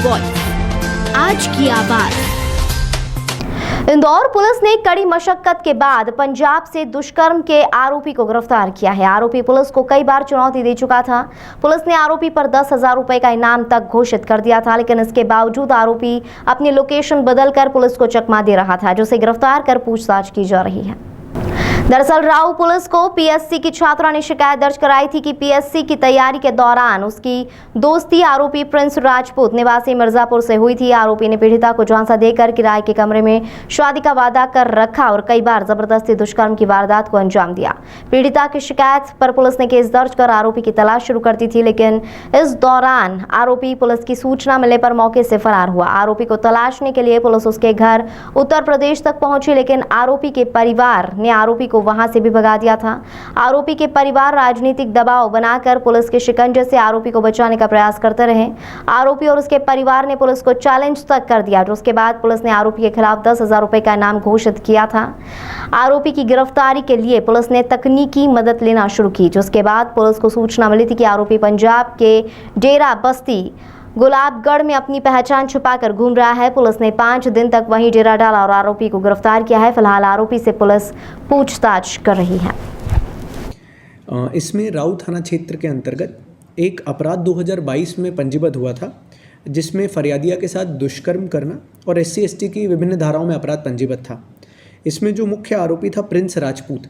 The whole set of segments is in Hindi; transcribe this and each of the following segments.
वॉइस, आज की आवाज। इंदौर पुलिस ने कड़ी मशक्कत के बाद पंजाब से दुष्कर्म के आरोपी को गिरफ्तार किया है। आरोपी पुलिस को कई बार चुनौती दे चुका था। पुलिस ने आरोपी पर 10,000 रुपए का इनाम तक घोषित कर दिया था, लेकिन इसके बावजूद आरोपी अपनी लोकेशन बदलकर पुलिस को चकमा दे रहा था, जिसे गिरफ्तार कर पूछताछ की जा रही है। दरअसल राऊ पुलिस को पीएससी की छात्रा ने शिकायत दर्ज कराई थी कि पीएससी की तैयारी के दौरान उसकी दोस्ती आरोपी प्रिंस राजपूत निवासी मिर्जापुर से हुई थी। आरोपी ने पीड़िता को झांसा देकर किराए के कमरे में शादी का वादा कर रखा और कई बार जबरदस्ती दुष्कर्म की वारदात को अंजाम दिया। पीड़िता की शिकायत पर पुलिस ने केस दर्ज कर आरोपी की तलाश शुरू कर दी थी, लेकिन इस दौरान आरोपी पुलिस की सूचना मिलने पर मौके से फरार हुआ। आरोपी को तलाशने के लिए पुलिस उसके घर उत्तर प्रदेश तक पहुंची, लेकिन आरोपी के परिवार ने आरोपी को वहां से भी भगा दिया था। आरोपी के परिवार राजनीतिक दबाव बनाकर पुलिस के शिकंजे से आरोपी को बचाने का प्रयास करते रहे। आरोपी और उसके परिवार ने पुलिस को चैलेंज तक कर दिया, उसके बाद पुलिस ने आरोपी के खिलाफ 10,000 रुपए का इनाम घोषित किया था। आरोपी की गिरफ्तारी के लिए पुलिस ने तकनीकी मदद लेना शुरू की, जिसके बाद पुलिस को सूचना मिली थी कि आरोपी पंजाब के डेरा बस्ती गुलाबगढ़ में अपनी पहचान छुपाकर घूम रहा है। पुलिस ने 5 दिन तक वहीं डेरा डाला और आरोपी को गिरफ्तार किया है। फिलहाल आरोपी से पुलिस पूछताछ कर रही है। इसमें राऊ थाना क्षेत्र के अंतर्गत एक अपराध 2022 में पंजीबद्ध हुआ था, जिसमें फरियादिया के साथ दुष्कर्म करना और SC/ST की विभिन्न धाराओं में अपराध पंजीबद्ध था। इसमें जो मुख्य आरोपी था प्रिंस राजपूत,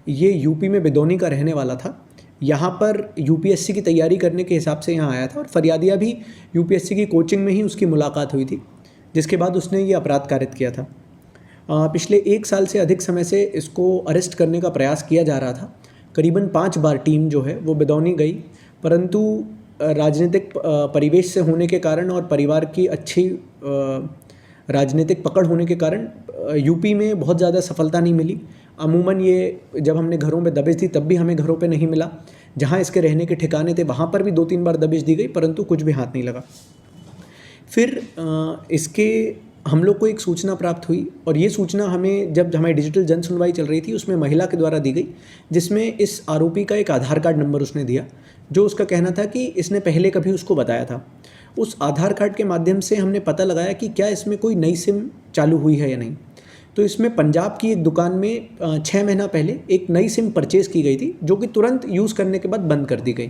ये यूपी में बिदौनी का रहने वाला था। यहाँ पर UPSC की तैयारी करने के हिसाब से यहाँ आया था और फरियादिया भी UPSC की कोचिंग में ही उसकी मुलाकात हुई थी, जिसके बाद उसने ये अपराध कारित किया था। पिछले 1 साल से अधिक समय से इसको अरेस्ट करने का प्रयास किया जा रहा था। करीबन 5 बार टीम जो है वो बिदौनी गई, परंतु राजनीतिक परिवेश से होने के कारण और परिवार की अच्छी राजनीतिक पकड़ होने के कारण यूपी में बहुत ज़्यादा सफलता नहीं मिली। अमूमन ये जब हमने घरों में दबिश दी तब भी हमें घरों पे नहीं मिला। जहाँ इसके रहने के ठिकाने थे वहाँ पर भी 2-3 बार दबिश दी गई, परंतु कुछ भी हाथ नहीं लगा। फिर इसके हम लोग को एक सूचना प्राप्त हुई और ये सूचना हमें जब हमारी डिजिटल जन सुनवाई चल रही थी उसमें महिला के द्वारा दी गई, जिसमें इस आरोपी का एक आधार कार्ड नंबर उसने दिया, जो उसका कहना था कि इसने पहले कभी उसको बताया था। उस आधार कार्ड के माध्यम से हमने पता लगाया कि क्या इसमें कोई नई सिम चालू हुई है या नहीं। तो इसमें पंजाब की एक दुकान में 6 महीना पहले एक नई सिम परचेज़ की गई थी, जो कि तुरंत यूज़ करने के बाद बंद कर दी गई।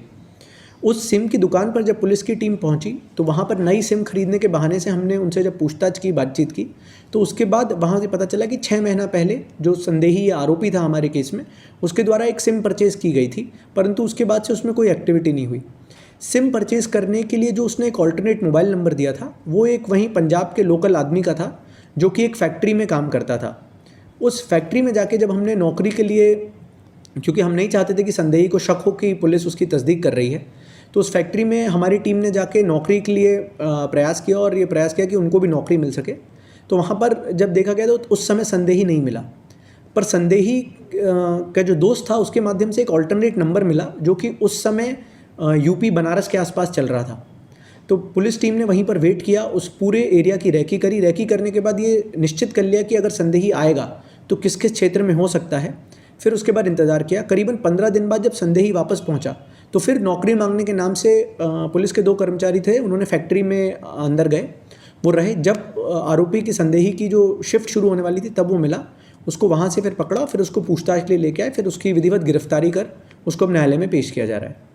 उस सिम की दुकान पर जब पुलिस की टीम पहुंची तो वहां पर नई सिम खरीदने के बहाने से हमने उनसे जब पूछताछ की, बातचीत की, तो उसके बाद वहां से पता चला कि 6 महीना पहले जो संदेही या आरोपी था हमारे केस में, उसके द्वारा एक सिम परचेज़ की गई थी, परंतु उसके बाद से उसमें कोई एक्टिविटी नहीं हुई। सिम परचेज़ करने के लिए जो उसने एक ऑल्टरनेट मोबाइल नंबर दिया था, वो एक वहीं पंजाब के लोकल आदमी का था, जो कि एक फैक्ट्री में काम करता था। उस फैक्ट्री में जाके जब हमने नौकरी के लिए, क्योंकि हम नहीं चाहते थे कि संदेही को शक हो कि पुलिस उसकी तस्दीक कर रही है, तो उस फैक्ट्री में हमारी टीम ने जाके नौकरी के लिए प्रयास किया और ये प्रयास किया कि उनको भी नौकरी मिल सके। तो वहाँ पर जब देखा गया तो उस समय संदेही नहीं मिला, पर संदेही का जो दोस्त था उसके माध्यम से एक ऑल्टरनेट नंबर मिला, जो कि उस समय यूपी बनारस के आसपास चल रहा था। तो पुलिस टीम ने वहीं पर वेट किया, उस पूरे एरिया की रेकी करी। रेकी करने के बाद ये निश्चित कर लिया कि अगर संदेही आएगा तो किस किस क्षेत्र में हो सकता है। फिर उसके बाद इंतज़ार किया। करीबन 15 दिन बाद जब संदेही वापस पहुंचा तो फिर नौकरी मांगने के नाम से पुलिस के 2 कर्मचारी थे, उन्होंने फैक्ट्री में अंदर गए, वो रहे। जब आरोपी की संदेही की जो शिफ्ट शुरू होने वाली थी तब वो मिला, उसको वहाँ से फिर पकड़ा, फिर उसको पूछताछ के लिए लेके आए, फिर उसकी विधिवत गिरफ्तारी कर उसको अब न्यायालय में पेश किया जा रहा है।